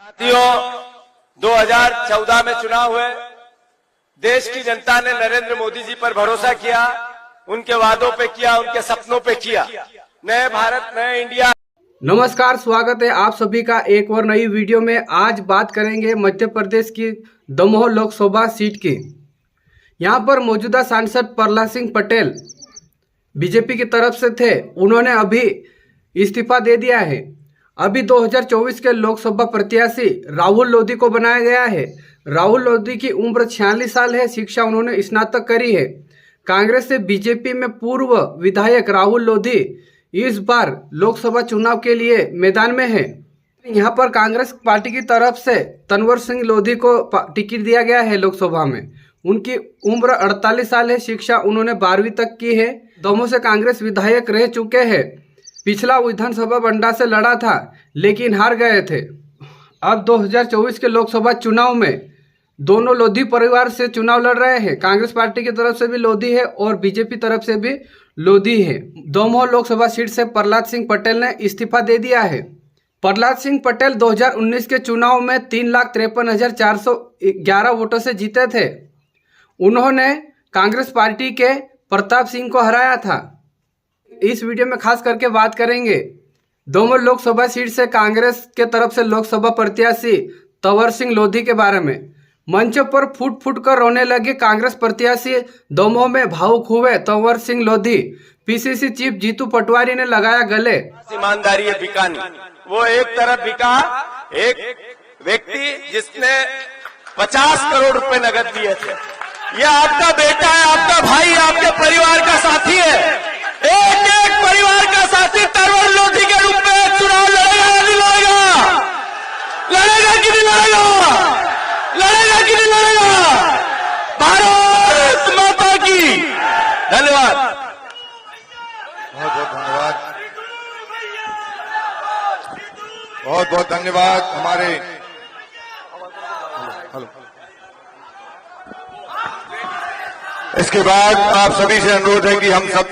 साथियों, 2014 में चुनाव हुए। देश की जनता ने नरेंद्र मोदी जी पर भरोसा किया, उनके वादों पे किया, उनके सपनों पे किया। नए भारत, नए इंडिया। नमस्कार, स्वागत है आप सभी का एक और नई वीडियो में। आज बात करेंगे मध्य प्रदेश की दमोह लोकसभा सीट की। यहां पर मौजूदा सांसद प्रहलाद सिंह पटेल बीजेपी की तरफ से थे, उन्होंने अभी इस्तीफा दे दिया है। अभी 2024 के लोकसभा प्रत्याशी राहुल लोधी को बनाया गया है। राहुल लोधी की उम्र 46 साल है, शिक्षा उन्होंने स्नातक करी है। कांग्रेस से बीजेपी में पूर्व विधायक राहुल लोधी इस बार लोकसभा चुनाव के लिए मैदान में है। यहां पर कांग्रेस पार्टी की तरफ से तनवर सिंह लोधी को टिकट दिया गया है लोकसभा में। उनकी उम्र 48 साल है, शिक्षा उन्होंने 12वीं तक की है। दमोह से कांग्रेस विधायक रह चुके हैं। पिछला विधानसभा बंडा से लड़ा था लेकिन हार गए थे। अब 2024 के लोकसभा चुनाव में दोनों लोधी परिवार से चुनाव लड़ रहे हैं। कांग्रेस पार्टी की तरफ से भी लोधी है और बीजेपी तरफ से भी लोधी है। दमोह लोकसभा सीट से प्रहलाद सिंह पटेल ने इस्तीफा दे दिया है। प्रहलाद सिंह पटेल 2019 के चुनाव में 3,53,411 वोटों से जीते थे। उन्होंने कांग्रेस पार्टी के प्रताप सिंह को हराया था। इस वीडियो में खास करके बात करेंगे दमोह लोकसभा सीट से कांग्रेस के तरफ से लोकसभा प्रत्याशी तंवर सिंह लोधी के बारे में। मंच पर फूट फूट कर रोने लगे कांग्रेस प्रत्याशी, दमोह में भावुक हुए तंवर सिंह लोधी। पीसीसी चीफ जीतू पटवारी ने लगाया गले। ईमानदारी है बिका नहीं। वो एक तरफ बिका एक व्यक्ति जिसने 50 करोड़ रुपए नगद दिए थे। ये आपका बेटा है, आपका भाई, आपके परिवार का साथी है। एक एक परिवार का साथी तंवर लोधी के रूप में चुनाव लड़ेगा या नहीं लड़ेगा? लड़ेगा कि नहीं लड़ेगा? लड़ेगा कि नहीं लड़ेगा? भारत माता की धन्यवाद। बहुत बहुत धन्यवाद, बहुत बहुत धन्यवाद। हमारे इसके बाद आप सभी से अनुरोध है कि हम सब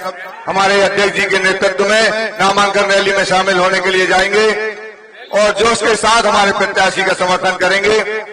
हमारे अध्यक्ष जी के नेतृत्व में नामांकन रैली में शामिल होने के लिए जाएंगे और जोश के साथ हमारे प्रत्याशी का समर्थन करेंगे।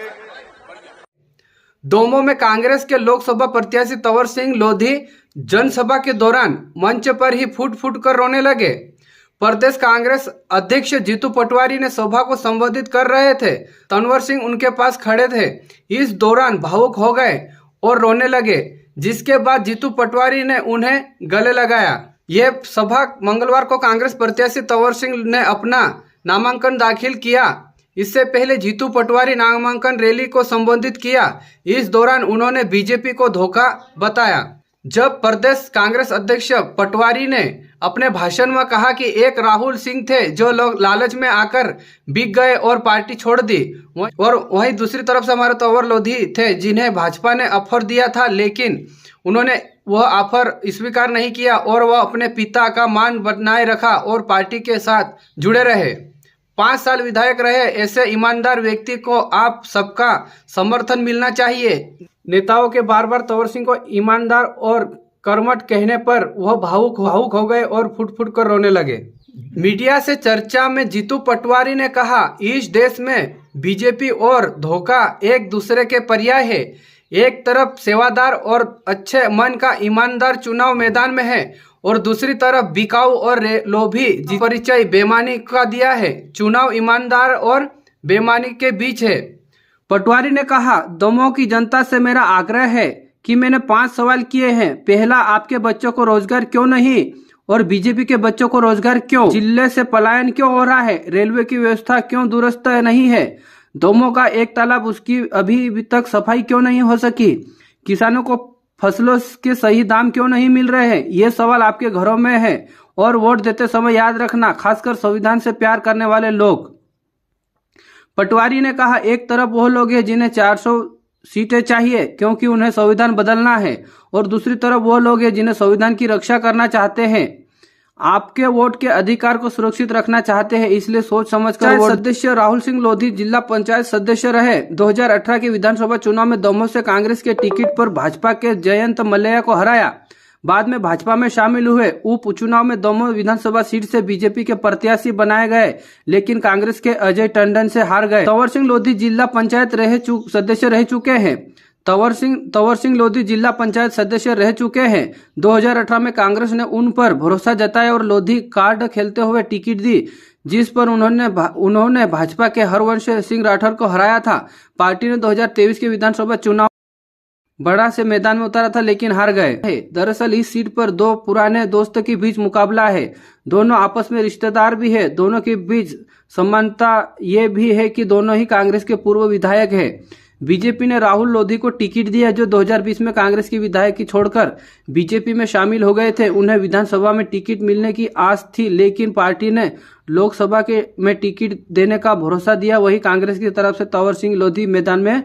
दमोह में कांग्रेस के लोकसभा प्रत्याशी तंवर सिंह लोधी जनसभा के दौरान मंच पर ही फूट फूट कर रोने लगे। प्रदेश कांग्रेस अध्यक्ष जीतू पटवारी ने सभा को संबोधित कर रहे थे। तंवर सिंह उनके पास खड़े थे। इस दौरान भावुक हो गए और रोने लगे, जिसके बाद जीतू पटवारी ने उन्हें गले लगाया। यह सभा मंगलवार को कांग्रेस प्रत्याशी तंवर सिंह ने अपना नामांकन दाखिल किया। इससे पहले जीतू पटवारी नामांकन रैली को संबोधित किया। इस दौरान उन्होंने बीजेपी को धोखा बताया। जब प्रदेश कांग्रेस अध्यक्ष पटवारी ने अपने भाषण में कहा कि एक राहुल सिंह थे जो लोग लालच में आकर बिक गए और पार्टी छोड़ दी, और वहीं दूसरी तरफ से हमारे तंवर लोधी थे जिन्हें भाजपा ने ऑफर दिया था, लेकिन उन्होंने वह ऑफर स्वीकार नहीं किया और वह अपने पिता का मान बनाए रखा और पार्टी के साथ जुड़े रहे। 5 साल विधायक रहे, ऐसे ईमानदार व्यक्ति को आप सबका समर्थन मिलना चाहिए। नेताओं के बार बार तंवर सिंह को ईमानदार और कर्मठ कहने पर वह भावुक हो गए और फुट फुट कर रोने लगे। मीडिया से चर्चा में जीतू पटवारी ने कहा, इस देश में बीजेपी और धोखा एक दूसरे के पर्याय है। एक तरफ सेवादार और अच्छे मन का ईमानदार चुनाव मैदान में है और दूसरी तरफ बिकाऊ और लोभी परिचय बेईमानी का दिया है। चुनाव ईमानदार और बेईमानी के बीच है। पटवारी ने कहा, दमोह की जनता से मेरा आग्रह है कि मैंने 5 सवाल किए हैं। पहला, आपके बच्चों को रोजगार क्यों नहीं और बीजेपी के बच्चों को रोजगार क्यों? जिले से पलायन क्यों हो रहा है? रेलवे की व्यवस्था क्यों दुरुस्त नहीं है? दमोह का एक तालाब, उसकी अभी तक सफाई क्यों नहीं हो सकी? किसानों को फसलों के सही दाम क्यों नहीं मिल रहे हैं? ये सवाल आपके घरों में है और वोट देते समय याद रखना, खासकर संविधान से प्यार करने वाले लोग। पटवारी ने कहा, एक तरफ वो लोग हैं जिन्हें 400 सीटें चाहिए क्योंकि उन्हें संविधान बदलना है, और दूसरी तरफ वो लोग हैं जिन्हें संविधान की रक्षा करना चाहते हैं, आपके वोट के अधिकार को सुरक्षित रखना चाहते हैं, इसलिए सोच समझ कर वोट। सदस्य राहुल सिंह लोधी जिला पंचायत सदस्य रहे। 2018 के विधानसभा चुनाव में दमोह से कांग्रेस के टिकट पर भाजपा के जयंत मल्लैया को हराया। बाद में भाजपा में शामिल हुए। उपचुनाव में दोनों विधानसभा सीट से बीजेपी के प्रत्याशी बनाए गए, लेकिन कांग्रेस के अजय टंडन से हार गए। तंवर सिंह लोधी जिला पंचायत सदस्य रह चुके हैं। तंवर सिंह लोधी जिला पंचायत सदस्य रह चुके हैं। 2018 में कांग्रेस ने उन पर भरोसा जताया और लोधी कार्ड खेलते हुए टिकट दी, जिस पर उन्होंने भाजपा के हरवंश सिंह राठौर को हराया था। पार्टी ने 2023 के विधानसभा चुनाव बड़ा से मैदान में उतारा था, लेकिन हार गए। दरअसल इस सीट पर दो पुराने दोस्तों के बीच मुकाबला है। दोनों आपस में रिश्तेदार भी है। दोनों के बीच समानता ये भी है कि दोनों ही कांग्रेस के पूर्व विधायक है। बीजेपी ने राहुल लोधी को टिकट दिया, जो 2020 में कांग्रेस की विधायक की छोड़कर बीजेपी में शामिल हो गए थे। उन्हें विधानसभा में टिकट मिलने की आस थी, लेकिन पार्टी ने लोकसभा में टिकट देने का भरोसा दिया। वही कांग्रेस की तरफ से तंवर सिंह लोधी मैदान में